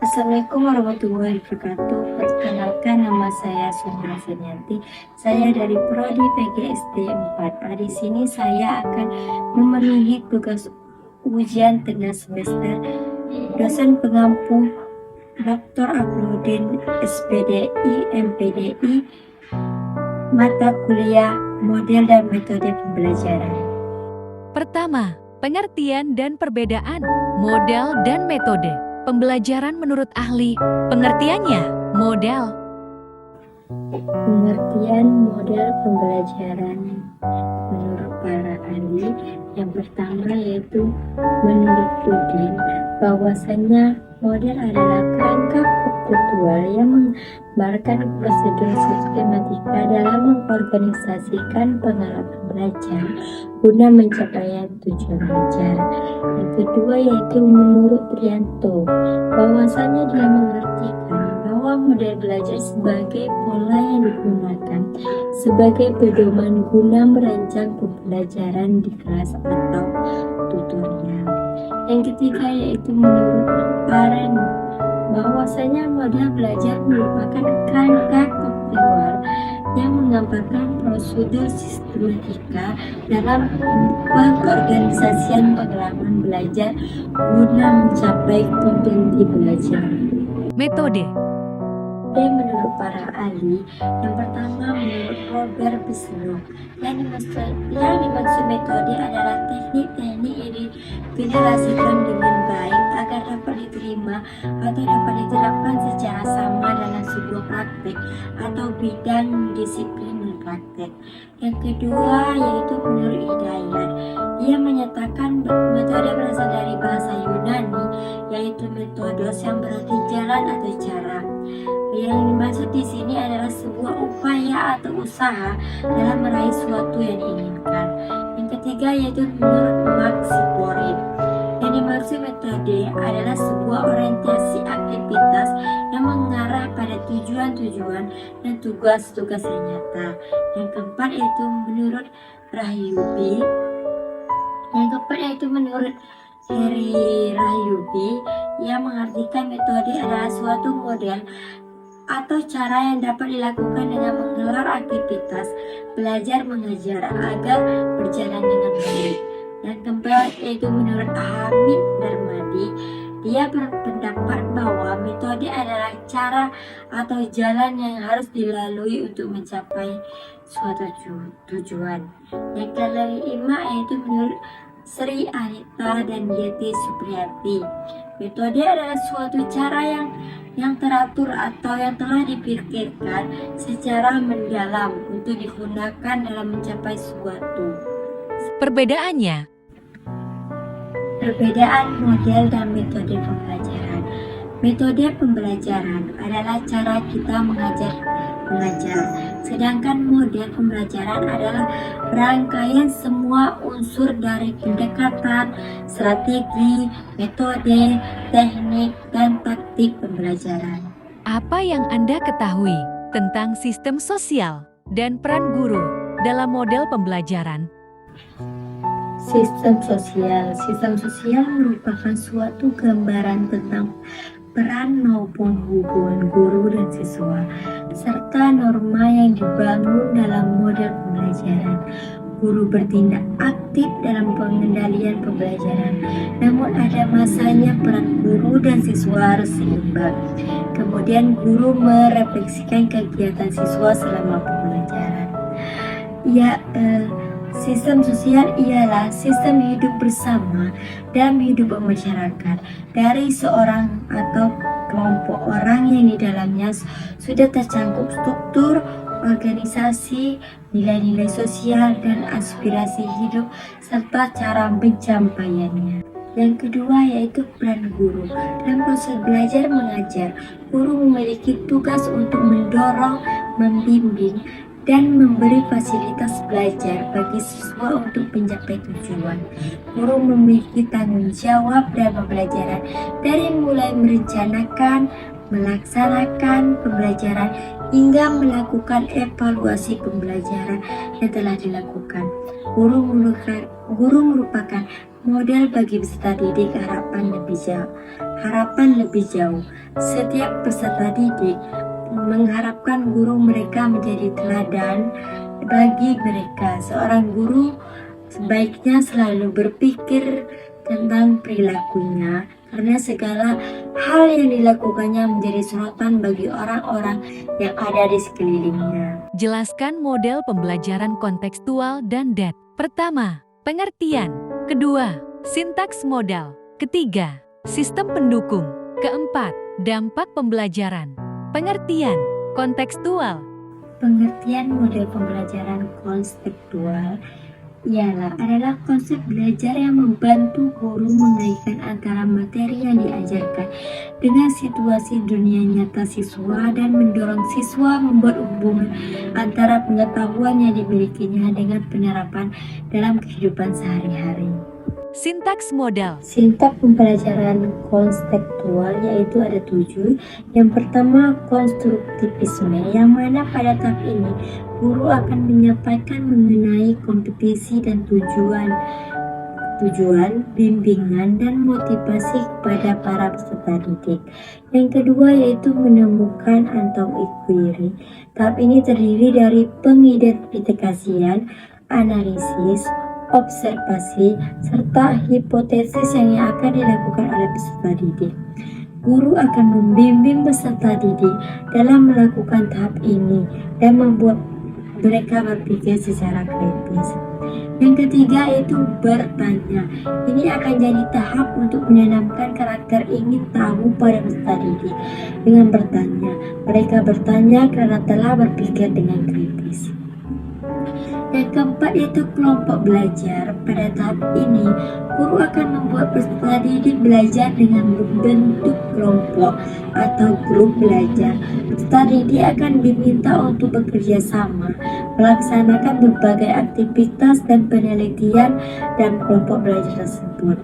Assalamualaikum warahmatullahi wabarakatuh. Perkenalkan, nama saya Sumra Senianti. Saya dari Prodi PGSD 4. Di sini saya akan memenuhi tugas ujian tengah semester. Dosen pengampu Dr. Afrodin SPDI MPDI, mata kuliah model dan metode pembelajaran. Pertama, pengertian dan perbedaan model dan metode pembelajaran menurut ahli. Pengertiannya, model. Pengertian model pembelajaran menurut para ahli, yang pertama yaitu menurut Udin, bahwasanya model adalah kerangka konseptual yang menggambarkan prosedur sistematika dalam mengorganisasikan pengalaman belajar guna mencapai tujuan belajar. Yang kedua yaitu menurut Prianto, bahwasanya dia mengartikan bahwa model belajar sebagai pola yang digunakan sebagai pedoman guna merancang pembelajaran di kelas atau tutorial. Yang ketiga yaitu menurut Aren, bahwasanya model belajar merupakan kerangka konseptual yang menggambarkan prosedur sistematika dalam pengorganisasian pengalaman belajar guna mencapai kompetensi belajar. Metode. Menurut para ahli, yang pertama menurut Robert Bislow, yang dimaksud metode adalah teknik-teknik yang digenerasikan dengan baik agar dapat diterima atau dapat diterapkan secara sama dalam sebuah praktek atau bidang disiplin praktek. Yang kedua yaitu menurut Hidayat, ia menyatakan metode berasal dari bahasa Yunani, yaitu metodos yang berarti jalan atau cara. Yang dimaksud di sini adalah sebuah upaya atau usaha dalam meraih suatu yang diinginkan. Yang ketiga yaitu menurut Max Siporin, yang dimaksud metode adalah sebuah orientasi aktivitas yang mengarah pada tujuan-tujuan dan tugas-tugas yang nyata. Yang keempat yaitu menurut Rahyubi. Yang keempat yaitu menurut Heri Rahyubi, yang mengartikan metode adalah suatu model atau cara yang dapat dilakukan dengan menggelar aktivitas belajar mengajar agar berjalan dengan baik. Yang keempat yaitu menurut Hamid Darmadi, dia berpendapat bahwa metode adalah cara atau jalan yang harus dilalui untuk mencapai suatu tujuan. Yang kelima yaitu menurut Sri Anita dan Yeti Supriyati, metode adalah suatu cara yang teratur atau yang telah dipikirkan secara mendalam untuk digunakan dalam mencapai suatu. Perbedaannya. Perbedaan model dan metode pembelajaran. Metode pembelajaran adalah cara kita mengajar, sedangkan model pembelajaran adalah rangkaian semua unsur dari pendekatan, strategi, metode, teknik, dan taktik pembelajaran. Apa yang Anda ketahui tentang sistem sosial dan peran guru dalam model pembelajaran? Sistem sosial merupakan suatu gambaran tentang peran maupun hubungan guru dan siswa, serta norma yang dibangun dalam model pembelajaran. Guru bertindak aktif dalam pengendalian pembelajaran, namun ada masanya peran guru dan siswa harus seimbang. Kemudian guru merefleksikan kegiatan siswa selama pembelajaran. Sistem sosial ialah sistem hidup bersama dan hidup bermasyarakat dari seorang atau kelompok orang yang di dalamnya sudah tercangkup struktur, organisasi, nilai-nilai sosial, dan aspirasi hidup serta cara pencapaiannya. Yang kedua yaitu peran guru. Dalam proses belajar mengajar, guru memiliki tugas untuk mendorong, membimbing, dan memberi fasilitas belajar bagi siswa untuk mencapai tujuan. Guru memiliki tanggung jawab dalam pembelajaran, dari mulai merencanakan, melaksanakan pembelajaran, hingga melakukan evaluasi pembelajaran yang telah dilakukan. Guru merupakan model bagi peserta didik harapan lebih jauh. Setiap peserta didik mengharapkan guru mereka menjadi teladan bagi mereka. Seorang guru sebaiknya selalu berpikir tentang perilakunya, karena segala hal yang dilakukannya menjadi sorotan bagi orang-orang yang ada di sekelilingnya. Jelaskan model pembelajaran kontekstual dan DAT. Pertama, pengertian. Kedua, sintaks modal. Ketiga, sistem pendukung. Keempat, dampak pembelajaran. Pengertian kontekstual. Pengertian model pembelajaran konseptual adalah konsep belajar yang membantu guru mengaitkan antara materi yang diajarkan dengan situasi dunia nyata siswa dan mendorong siswa membuat hubungan antara pengetahuan yang dimilikinya dengan penerapan dalam kehidupan sehari-hari. Sintaks modal. Sintaks pembelajaran konseptual yaitu ada 7. Yang pertama, konstruktivisme, yang mana pada tahap ini guru akan menyampaikan mengenai kompetisi dan tujuan, bimbingan dan motivasi kepada para peserta didik. Yang kedua yaitu menemukan atau inquiry. Tahap ini terdiri dari pengidentifikasian, analisis, observasi, serta hipotesis yang akan dilakukan oleh peserta didik. Guru akan membimbing peserta didik dalam melakukan tahap ini dan membuat mereka berpikir secara kritis. Yang ketiga yaitu bertanya. Ini akan jadi tahap untuk menanamkan karakter ingin tahu pada peserta didik. Dengan bertanya, mereka bertanya karena telah berpikir dengan kritis. Yang keempat yaitu kelompok belajar. Pada tahap ini, guru akan membuat peserta didik belajar dengan membentuk kelompok atau grup belajar. Peserta didik akan diminta untuk bekerja sama, melaksanakan berbagai aktivitas dan penelitian dalam kelompok belajar tersebut.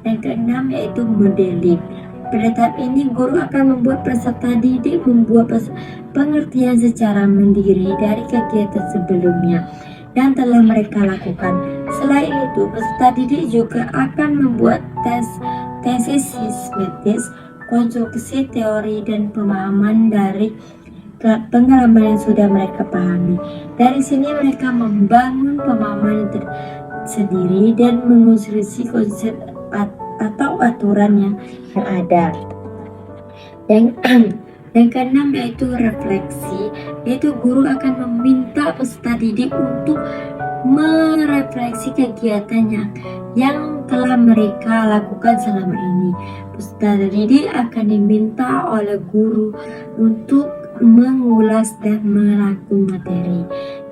Yang keenam yaitu modeling. Pada tahap ini, guru akan membuat peserta didik membuat pengertian secara mandiri dari kegiatan sebelumnya yang telah mereka lakukan. Selain itu, peserta didik juga akan membuat tesis sistematis, konstruksi teori dan pemahaman dari pengalaman yang sudah mereka pahami. Dari sini mereka membangun pemahaman sendiri dan mengonstruksi konsep atau aturan yang ada. Yang keenam yaitu refleksi, yaitu guru akan meminta peserta didik untuk merefleksi kegiatannya yang telah mereka lakukan selama ini. Peserta didik akan diminta oleh guru untuk mengulas dan merangkum materi.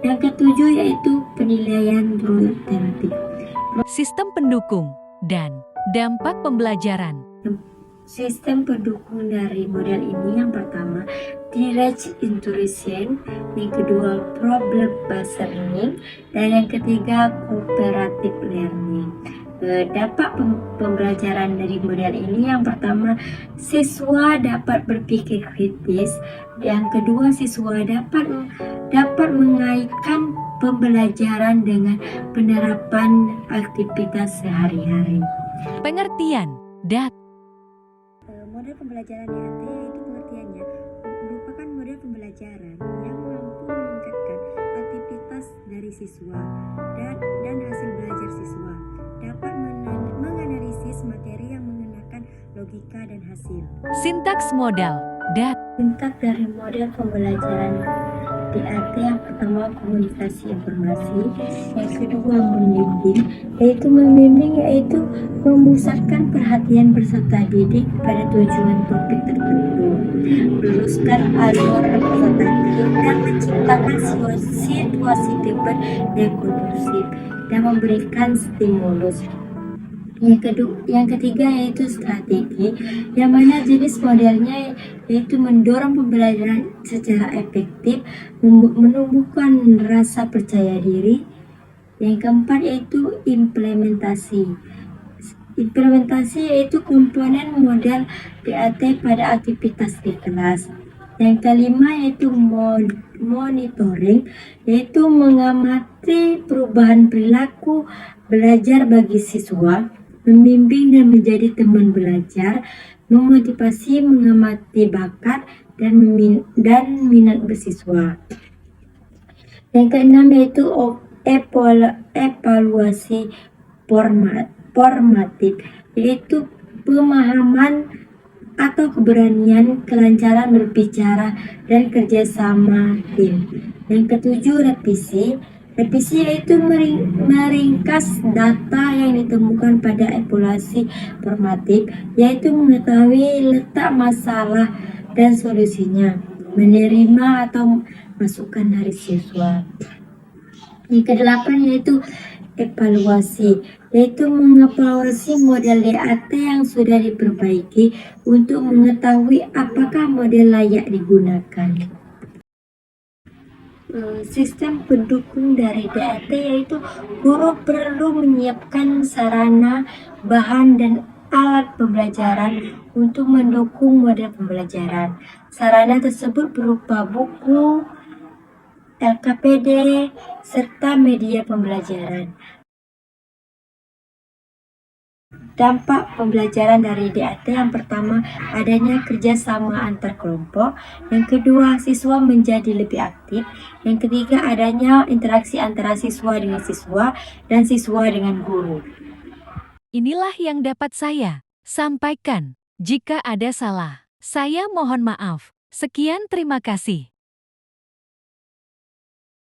Yang ketujuh yaitu penilaian rotatif. Sistem pendukung dan dampak pembelajaran. Sistem pendukung dari model ini yang pertama direct intuition, yang kedua problem based learning, dan yang ketiga cooperative learning. Dampak pembelajaran dari model ini yang pertama, siswa dapat berpikir kritis. Yang kedua, siswa dapat mengaitkan pembelajaran dengan penerapan aktivitas sehari-hari. Pengertian DAT. Model pembelajaran DAT yaitu pengertiannya merupakan model pembelajaran yang mampu meningkatkan aktivitas dari siswa dan hasil belajar siswa, dapat menganalisis materi yang menggunakan logika dan hasil. Sintaks modal DAT. Sintaks dari model pembelajaran DAT yang pertama komunikasi informasi, yang kedua membimbing yaitu memusatkan perhatian peserta didik pada tujuan topik tertentu, meluruskan alur peserta didik dan menciptakan situasi debat yang kondusif dan memberikan stimulus. Yang ketiga yaitu strategi, yang mana jenis modelnya yaitu mendorong pembelajaran secara efektif, menumbuhkan rasa percaya diri. Yang keempat yaitu implementasi. Implementasi yaitu komponen model DAT pada aktivitas di kelas. Yang kelima yaitu monitoring, yaitu mengamati perubahan perilaku belajar bagi siswa, membimbing dan menjadi teman belajar. memotivasi, mengamati bakat, dan minat bersiswa. Yang keenam yaitu evaluasi formatif, yaitu pemahaman atau keberanian, kelancaran berbicara, dan kerjasama tim. Yang ketujuh, revisi. Revisi yaitu meringkas data yang ditemukan pada evaluasi formatif, yaitu mengetahui letak masalah dan solusinya, menerima atau masukan dari siswa. Yang kedelapan yaitu evaluasi, yaitu mengevaluasi model DAT yang sudah diperbaiki untuk mengetahui apakah model layak digunakan. Sistem pendukung dari DAT yaitu guru perlu menyiapkan sarana, bahan, dan alat pembelajaran untuk mendukung model pembelajaran. Sarana tersebut berupa buku, LKPD, serta media pembelajaran. Dampak pembelajaran dari DAT yang pertama, adanya kerjasama antar kelompok. Yang kedua, siswa menjadi lebih aktif. Yang ketiga, adanya interaksi antara siswa dengan siswa dan siswa dengan guru. Inilah yang dapat saya sampaikan. Jika ada salah, saya mohon maaf. Sekian, terima kasih.